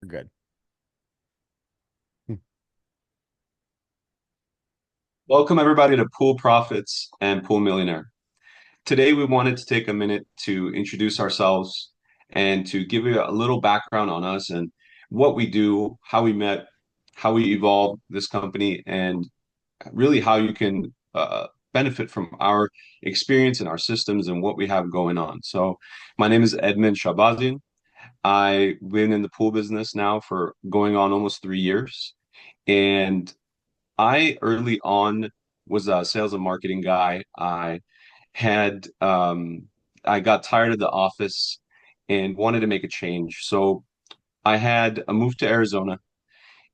We're good. Welcome, everybody, to Pool Profits and Pool Millionaire. Today, we wanted to take a minute to introduce ourselves and to give you a little background on us and what we do, how we met, how we evolved this company, and really how you can benefit from our experience and our systems and what we have going on. So, my name is Edmund Shabazian. I've been in the pool business now for going on almost 3 years. And I early on was a sales and marketing guy. Had I got tired of the office and wanted to make a change. So I had a move to Arizona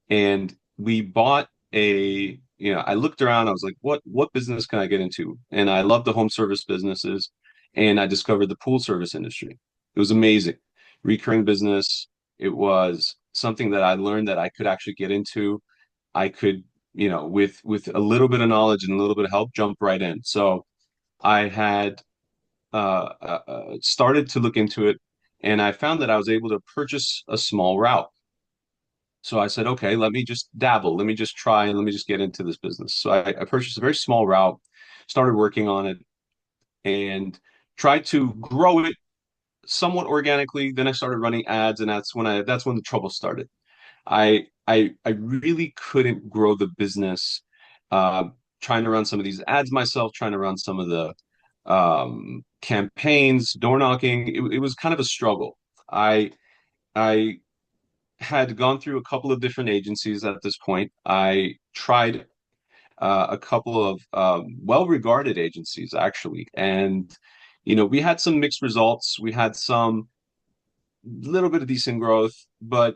and we bought I looked around, I was like, what business can I get into? And I love the home service businesses and I discovered the pool service industry. It was amazing. Recurring business. It was something that I learned that I could actually get into. I could, with a little bit of knowledge and a little bit of help, jump right in. So I had started to look into it, and I found that I was able to purchase a small route. So I said, okay, let me just dabble, let me just try, and let me just get into this business. So I purchased a very small route, started working on it, and tried to grow it somewhat organically. Then I started running ads, and that's when the trouble started. I really couldn't grow the business uh, trying to run some of these ads myself, trying to run some of the campaigns, door knocking. It was kind of a struggle. I had gone through a couple of different agencies at this point. I tried a couple of well-regarded agencies actually, and we had some mixed results. We had some little bit of decent growth, but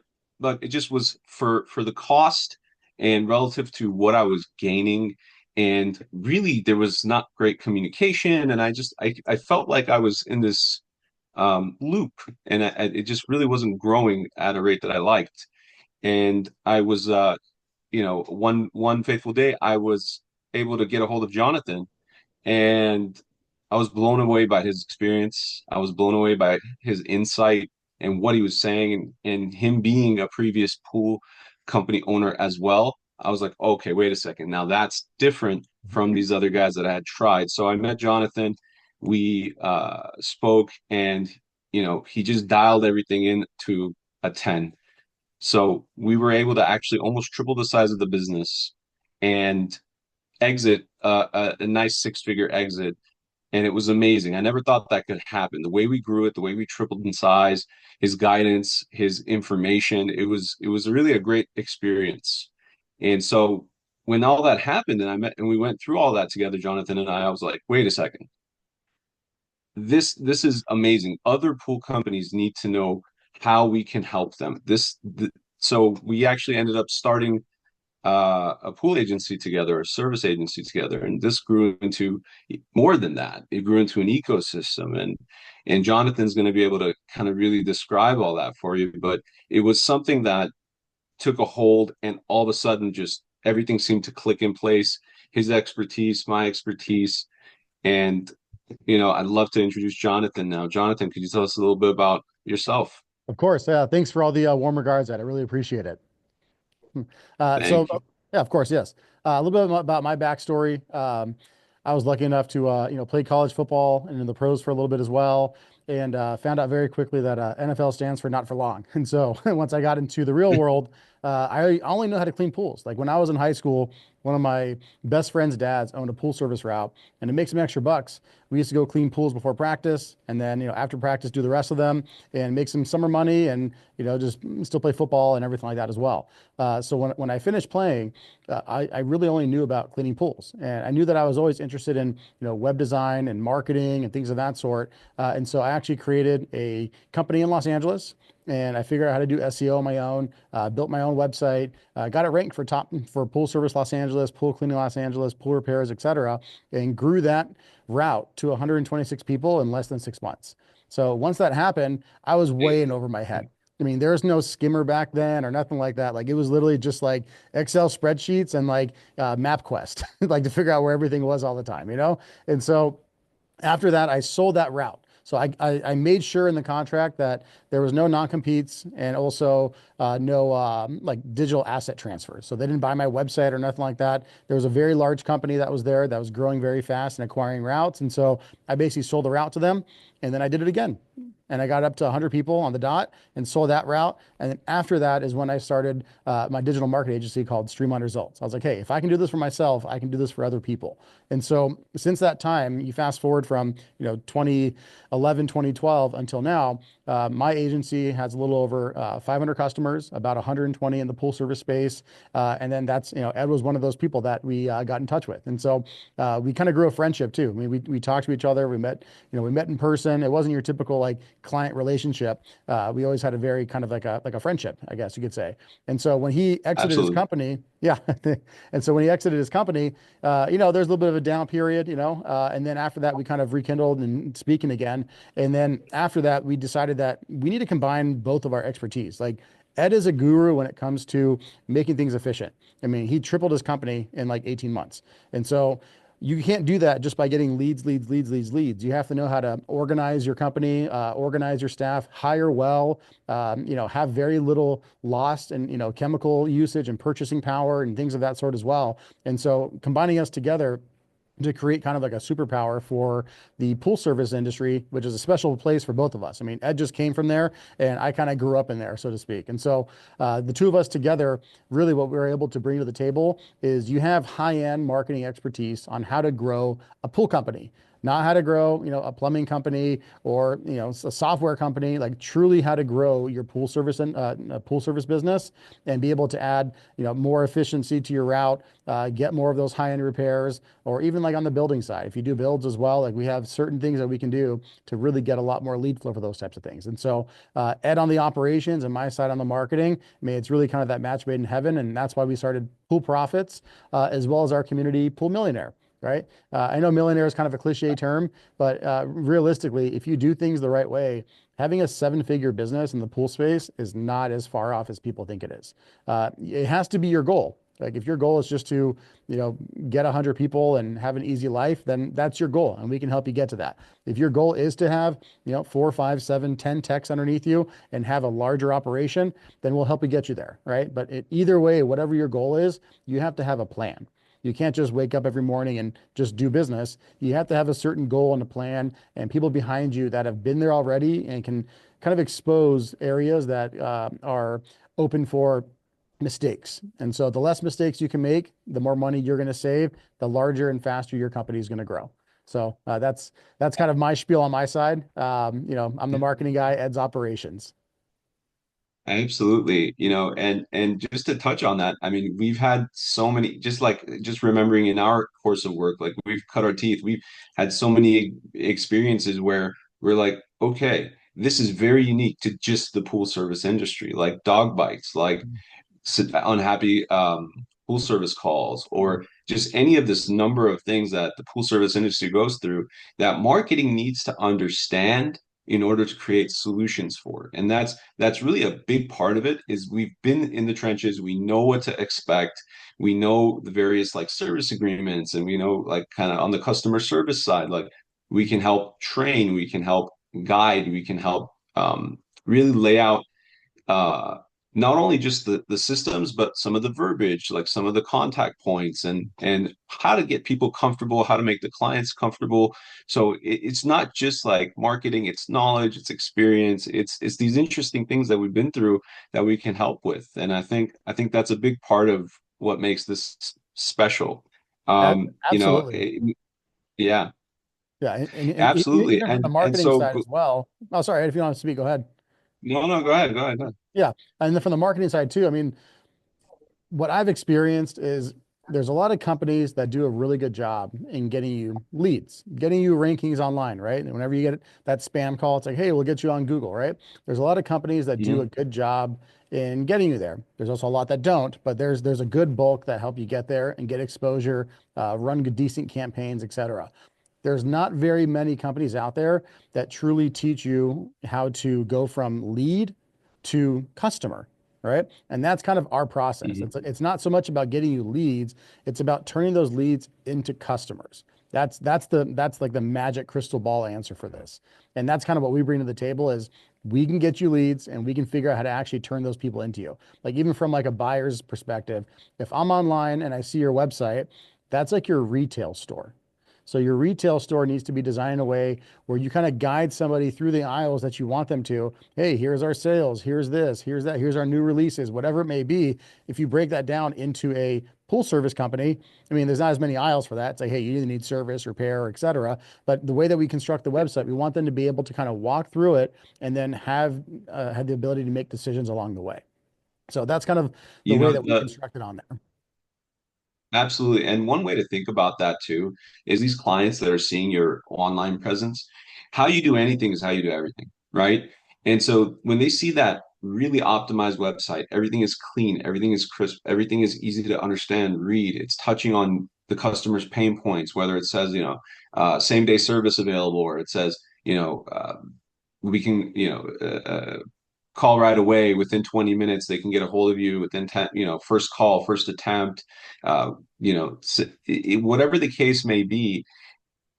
it just was for the cost and relative to what I was gaining. And really, there was not great communication, and I felt like I was in this loop, and it just really wasn't growing at a rate that I liked. And I was, one fateful day, I was able to get a hold of Jonathan, and I was blown away by his experience. I was blown away by his insight and what he was saying, and him being a previous pool company owner as well. I was like, okay, wait a second. Now that's different from these other guys that I had tried. So I met Jonathan. We spoke, and he just dialed everything in to a 10. So we were able to actually almost triple the size of the business and exit a nice six-figure exit, and it was amazing. I never thought that could happen. The way we grew it, the way we tripled in size, his guidance, his information, it was really a great experience. And so when all that happened and I met and we went through all that together, Jonathan and I was like, wait a second. This is amazing. Other pool companies need to know how we can help them. So we actually ended up starting a pool agency together, a service agency together, and this grew into more than that. It grew into an ecosystem, and Jonathan's going to be able to kind of really describe all that for you. But it was something that took a hold, and all of a sudden, just everything seemed to click in place. His expertise, my expertise, and I'd love to introduce Jonathan now. Jonathan, could you tell us a little bit about yourself? Of course. Yeah. Thanks for all the warm regards, Ed. I really appreciate it. Thank you. Yeah, of course, yes. A little bit about my backstory. I was lucky enough to play college football and in the pros for a little bit as well, and found out very quickly that NFL stands for not for long. And so once I got into the real world, I only know how to clean pools. Like when I was in high school, one of my best friend's dads owned a pool service route, and to make some extra bucks, we used to go clean pools before practice, and then after practice do the rest of them and make some summer money, and just still play football and everything like that as well. So when I finished playing, I really only knew about cleaning pools, and I knew that I was always interested in web design and marketing and things of that sort. And so I actually created a company in Los Angeles, and I figured out how to do SEO on my own. Built my own website, got it ranked for pool service Los Angeles, pool cleaning Los Angeles, pool repairs, etc., and grew that route to 126 people in less than 6 months. So once that happened, I was way in over my head. I mean, there was no skimmer back then or nothing like that. Like it was literally just like Excel spreadsheets and like MapQuest, like to figure out where everything was all the time. And so after that, I sold that route. So I made sure in the contract that there was no non-competes and also no like digital asset transfers. So they didn't buy my website or nothing like that. There was a very large company that was there that was growing very fast and acquiring routes. And so I basically sold the route to them and then I did it again. And I got up to 100 people on the dot and sold that route. And then after that is when I started my digital marketing agency called Streamline Results. I was like, hey, if I can do this for myself, I can do this for other people. And so since that time, you fast forward from 2011, 2012 until now, my agency has a little over 500 customers, about 120 in the pool service space. And then that's, Ed was one of those people that we got in touch with. And so we kind of grew a friendship too. I mean, we talked to each other. We met in person. It wasn't your typical like client relationship. We always had a very kind of like a friendship, I guess you could say. And so when he exited his Absolutely. company, yeah. And so when he exited his company, there's a little bit of a down period, and then after that, we kind of rekindled and speaking again. And then after that, we decided that we need to combine both of our expertise. Like Ed is a guru when it comes to making things efficient. I mean, he tripled his company in like 18 months. And so you can't do that just by getting leads, leads, leads, leads, leads. You have to know how to organize your company, organize your staff, hire well, have very little lost and, chemical usage and purchasing power and things of that sort as well. And so combining us together to create kind of like a superpower for the pool service industry, which is a special place for both of us. I mean, Ed just came from there and I kind of grew up in there, so to speak. And so the two of us together, really what we were able to bring to the table is you have high-end marketing expertise on how to grow a pool company, not how to grow, a plumbing company or, a software company, like truly how to grow your pool service and pool service business and be able to add, more efficiency to your route, get more of those high-end repairs, or even like on the building side, if you do builds as well, like we have certain things that we can do to really get a lot more lead flow for those types of things. And so Ed on the operations and my side on the marketing, I mean, it's really kind of that match made in heaven. And that's why we started Pool Profits, as well as our community Pool Millionaire. Right. I know millionaire is kind of a cliche term, but realistically, if you do things the right way, having a seven-figure business in the pool space is not as far off as people think it is. It has to be your goal. Like if your goal is just to, get 100 people and have an easy life, then that's your goal, and we can help you get to that. If your goal is to have, 4, 5, 7, 10 techs underneath you and have a larger operation, then we'll help you get you there, right? But either way, whatever your goal is, you have to have a plan. You can't just wake up every morning and just do business. You have to have a certain goal and a plan and people behind you that have been there already and can kind of expose areas that are open for mistakes. And so the less mistakes you can make, the more money you're going to save, the larger and faster your company is going to grow. So that's kind of my spiel on my side. I'm the marketing guy, Ed's operations. Absolutely, and just to touch on that, I mean, we've had so many, just remembering in our course of work, like we've cut our teeth. We've had so many experiences where we're like, okay, this is very unique to just the pool service industry, like dog bites, like unhappy pool service calls, or just any of this number of things that the pool service industry goes through that marketing needs to understand in order to create solutions for. And that's really a big part of it is we've been in the trenches, we know what to expect, we know the various like service agreements, and we know like kind of on the customer service side, like we can help train, we can help guide, we can help really lay out uh, not only just the systems, but some of the verbiage, like some of the contact points, and how to get people comfortable, how to make the clients comfortable. So it's not just like marketing; it's knowledge, it's experience, it's these interesting things that we've been through that we can help with. And I think that's a big part of what makes this special. Absolutely. Yeah, Yeah. And absolutely. even from the And marketing so side as well. Oh, sorry, Ed, if you want to speak, go ahead. no, go ahead, go ahead. Go ahead. Yeah. And then from the marketing side too, I mean, what I've experienced is there's a lot of companies that do a really good job in getting you leads, getting you rankings online, right? And whenever you get that spam call, it's like, hey, we'll get you on Google, right? There's a lot of companies that do a Mhm. good job in getting you there. There's also a lot that don't, but there's a good bulk that help you get there and get exposure, run good, decent campaigns, etc. There's not very many companies out there that truly teach you how to go from lead to customer, right? And that's kind of our process. Mhm. It's not so much about getting you leads, it's about turning those leads into customers. That's like the magic crystal ball answer for this. And that's kind of what we bring to the table is we can get you leads and we can figure out how to actually turn those people into you. Like even from like a buyer's perspective, if I'm online and I see your website, that's like your retail store. So your retail store needs to be designed in a way where you kind of guide somebody through the aisles that you want them to. Hey, here's our sales, here's this, here's that, here's our new releases, whatever it may be. If you break that down into a pool service company, I mean, there's not as many aisles for that. It's like, hey, you either need service, repair, et cetera. But the way that we construct the website, we want them to be able to kind of walk through it and then have the ability to make decisions along the way. So that's kind of the You way know, that we construct it on there. absolutely. And one way to think about that too is these clients that are seeing your online presence, how you do anything is how you do everything, right? And so when they see that really optimized website, everything is clean, everything is crisp, everything is easy to understand, read, it's touching on the customer's pain points, whether it says, same day service available, or it says, we can, call right away within 20 minutes. They can get a hold of you within 10, first call, first attempt, whatever the case may be.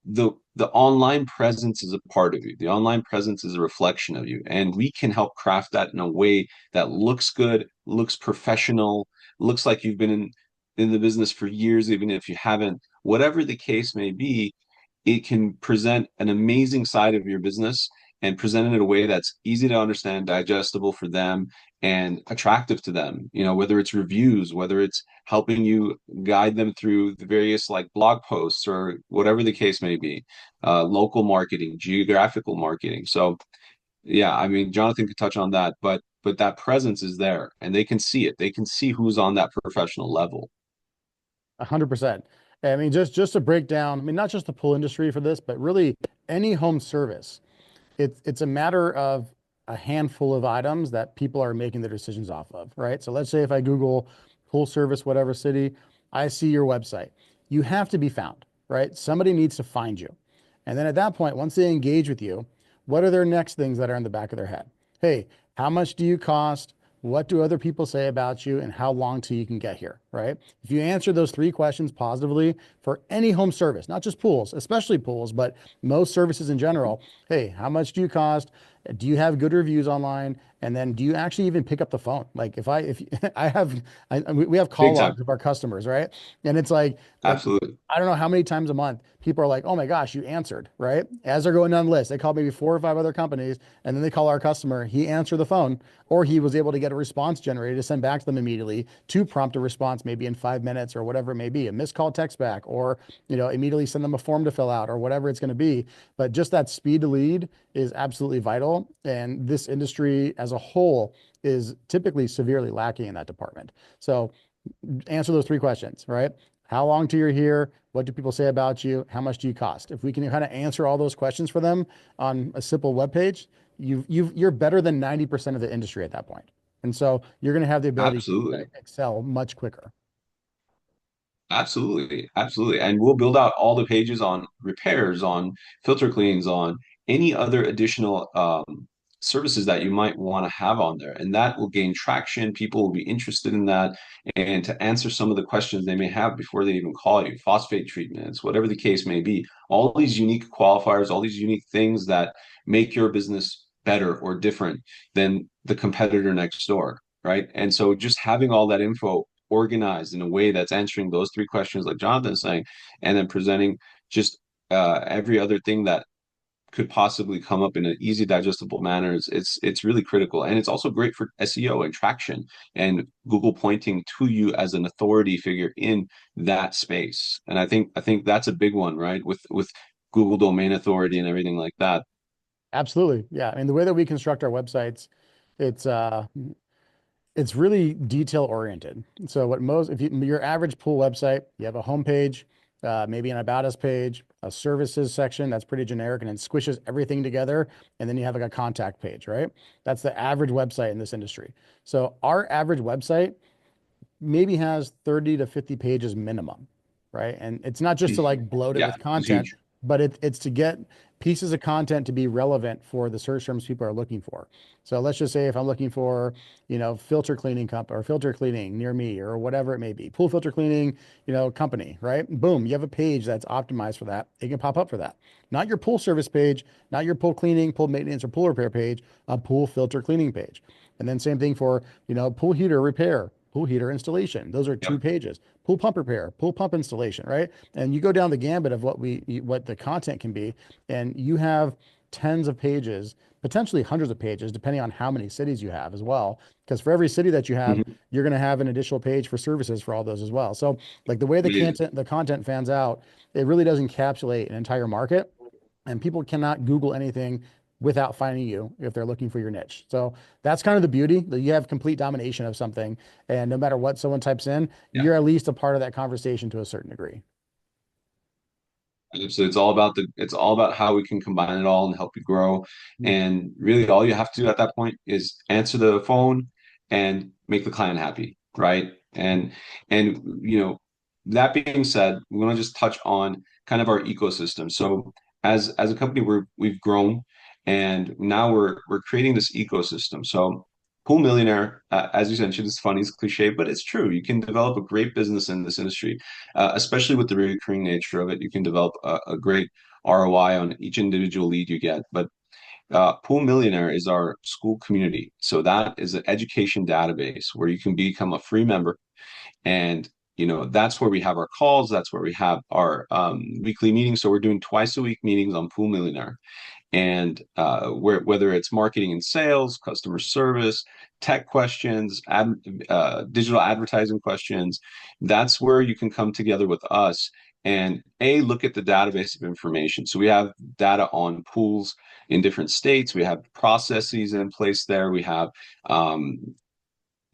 The online presence is a part of you. The online presence is a reflection of you, and we can help craft that in a way that looks good, looks professional, looks like you've been in the business for years, even if you haven't. Whatever the case may be, it can present an amazing side of your business and present it in a way that's easy to understand, digestible for them, and attractive to them. Whether it's reviews, whether it's helping you guide them through the various like blog posts or whatever the case may be, local marketing, geographical marketing. So yeah, I mean, Jonathan could touch on that, but that presence is there, and they can see it. They can see who's on that professional level. 100%. I mean, just to break down, I mean, not just the pool industry for this, but really any home service. It's a matter of a handful of items that people are making their decisions off of, right? So let's say if I Google pool service, whatever city, I see your website. You have to be found, right? Somebody needs to find you. And then at that point, once they engage with you, what are their next things that are in the back of their head? Hey, how much do you cost? What do other people say about you? And how long till you can get here, right? If you answer those three questions positively for any home service, not just pools, especially pools, but most services in general, hey, how much do you cost? Do you have good reviews online? And then do you actually even pick up the phone? Like if I have, we have call Big time. logs of our customers, right? And it's like, Absolutely. I don't know how many times a month people are like, oh my gosh, you answered, right? As they're going down the list, they call maybe four or five other companies and then they call our customer. He answered the phone or he was able to get a response generated to send back to them immediately to prompt a response maybe in 5 minutes or whatever it may be, a missed call text back, or, immediately send them a form to fill out or whatever it's going to be. But just that speed to lead is absolutely vital. And this industry as a whole is typically severely lacking in that department. So answer those three questions, right? How long till you're here? What do people say about you? How much do you cost? If we can kind of answer all those questions for them on a simple web page, you're better than 90% of the industry at that point. And so you're going to have the ability to Absolutely. excel much quicker. Absolutely, absolutely. And we'll build out all the pages on repairs, on filter cleans, on any other additional services that you might want to have on there. And that will gain traction. People will be interested in that. And to answer some of the questions they may have before they even call you, phosphate treatments, whatever the case may be, all these unique qualifiers, all these unique things that make your business better or different than the competitor next door. Right. And so just having all that info organized in a way that's answering those three questions, like Jonathan's saying, and then presenting just every other thing that could possibly come up in an easy, digestible manner. It's really critical, and it's also great for SEO and traction and Google pointing to you as an authority figure in that space. And I think that's a big one, right? With Google domain authority and everything like that. Absolutely. Yeah. I mean, the way that we construct our websites, it's uh it's really detail oriented. So what most, if you, your average pool website, you have a homepage, maybe an about us page, a services section that's pretty generic and it squishes everything together. And then you have like a contact page, right? That's the average website in this industry. So our average website maybe has 30 to 50 pages minimum, right? And it's not just to like bloat it Yeah, with it's content, huge. but it's to get pieces of content to be relevant for the search terms people are looking for. So let's just say if I'm looking for, filter cleaning comp or filter cleaning near me or whatever it may be, pool filter cleaning, company, right? Boom, you have a page that's optimized for that. It can pop up for that. Not your pool service page, not your pool cleaning, pool maintenance, or pool repair page, a pool filter cleaning page. And then same thing for, pool heater repair, pool heater installation. Those are two Yep. pages. Pool pump repair, pool pump installation, right? And you go down the gambit of what the content can be, and you have tens of pages, potentially hundreds of pages, depending on how many cities you have as well. Because for every city that you have, Mhm. you're going to have an additional page for services for all those as well. So, like the way Amazing. the content fans out, it really does encapsulate an entire market, and people cannot Google anything without finding you if they're looking for your niche. So that's kind of the beauty that you have complete domination of something. And no matter what someone types in, Yeah. you're at least a part of that conversation to a certain degree. So it's all about how we can combine it all and help you grow. And really all you have to do at that point is answer the phone and make the client happy, right? And that being said, we want to just touch on kind of our ecosystem. So as a company we've grown and now we're creating this ecosystem. So Pool Millionaire, as you mentioned, it's funny, it's cliche, but it's true. You can develop a great business in this industry, especially with the recurring nature of it. You can develop a great ROI on each individual lead you get. But Pool Millionaire is our school community. So that is an education database where you can become a free member. And that's where we have our calls. That's where we have our weekly meetings. So we're doing twice a week meetings on Pool Millionaire, and whether it's marketing and sales, customer service, tech questions, digital advertising questions, that's where you can come together with us and look at the database of information. So we have data on pools in different states. We have processes in place there. We have um,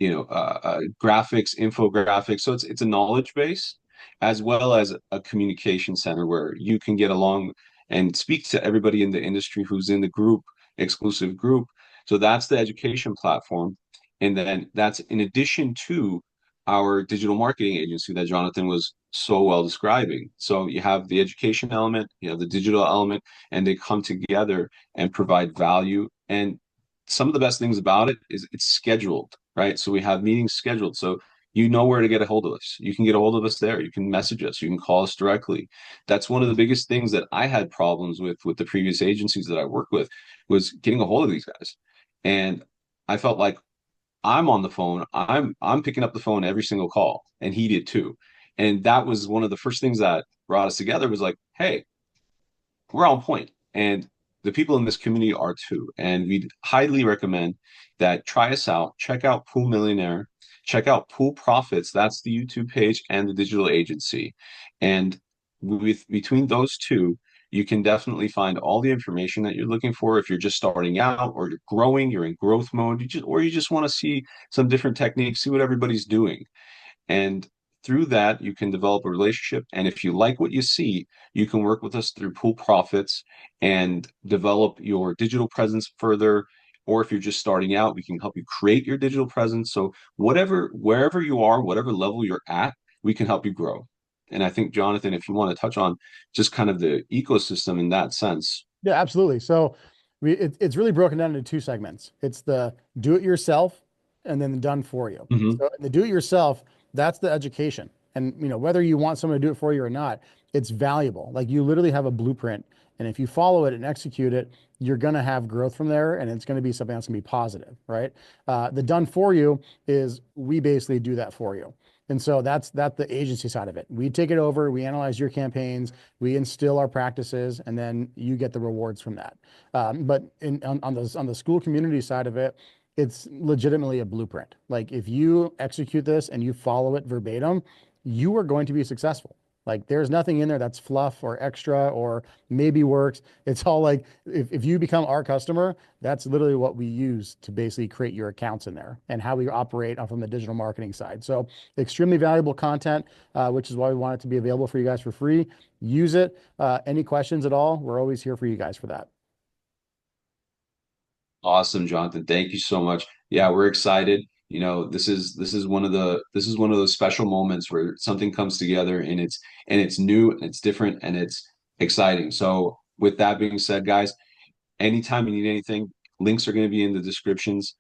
graphics, infographics. So it's a knowledge base as well as a communication center where you can get along and speak to everybody in the industry who's in the group, exclusive group. So that's the education platform. And then that's in addition to our digital marketing agency that Jonathan was so well describing. So you have the education element, you have the digital element, and they come together and provide value. And some of the best things about it is it's scheduled, right? So we have meetings scheduled. So you know where to get a hold of us. You can get a hold of us there. You can message us. You can call us directly. That's one of the biggest things that I had problems with the previous agencies that I worked with was getting a hold of these guys. And I felt like I'm on the phone. I'm picking up the phone every single call, and he did too. And that was one of the first things that brought us together was like, hey, we're on point, and the people in this community are too. And we'd highly recommend that try us out. Check out Pool Millionaire. Check out Pool Profits. That's the YouTube page and the digital agency. And with between those two, you can definitely find all the information that you're looking for. If you're just starting out, or you're growing, you're in growth mode, you just want to see some different techniques, see what everybody's doing. And through that, you can develop a relationship. And if you like what you see, you can work with us through Pool Profits and develop your digital presence further. Or if you're just starting out, we can help you create your digital presence. So wherever you are, whatever level you're at, we can help you grow. And I think, Jonathan, if you want to touch on just kind of the ecosystem in that sense. Yeah, absolutely. So it's really broken down into two segments. It's the do it yourself and then the done for you. Mhm. So the do it yourself, that's the education. And whether you want someone to do it for you or not, it's valuable. Like you literally have a blueprint. And if you follow it and execute it, you're going to have growth from there, and it's going to be something that's going to be positive, right? The done for you is we basically do that for you. And so that's the agency side of it. We take it over, we analyze your campaigns, we instill our practices, and then you get the rewards from that. On the school community side of it, it's legitimately a blueprint. Like if you execute this and you follow it verbatim, you are going to be successful. Like there's nothing in there that's fluff or extra or maybe works. It's all like if you become our customer, that's literally what we use to basically create your accounts in there and how we operate from the digital marketing side. So extremely valuable content, which is why we want it to be available for you guys for free. Use it. Any questions at all? We're always here for you guys for that. Awesome, Jonathan. Thank you so much. Yeah, we're excited. This is one of those special moments where something comes together and it's new and it's different and it's exciting. So with that being said, guys, anytime you need anything, links are going to be in the descriptions.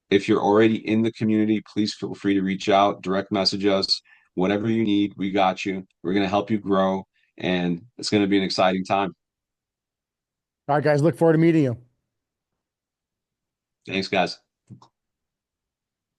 If you're already in the community, please feel free to reach out, direct message us, whatever you need, we got you. We're going to help you grow, and it's going to be an exciting time. All right, guys, look forward to meeting you. Thanks, guys.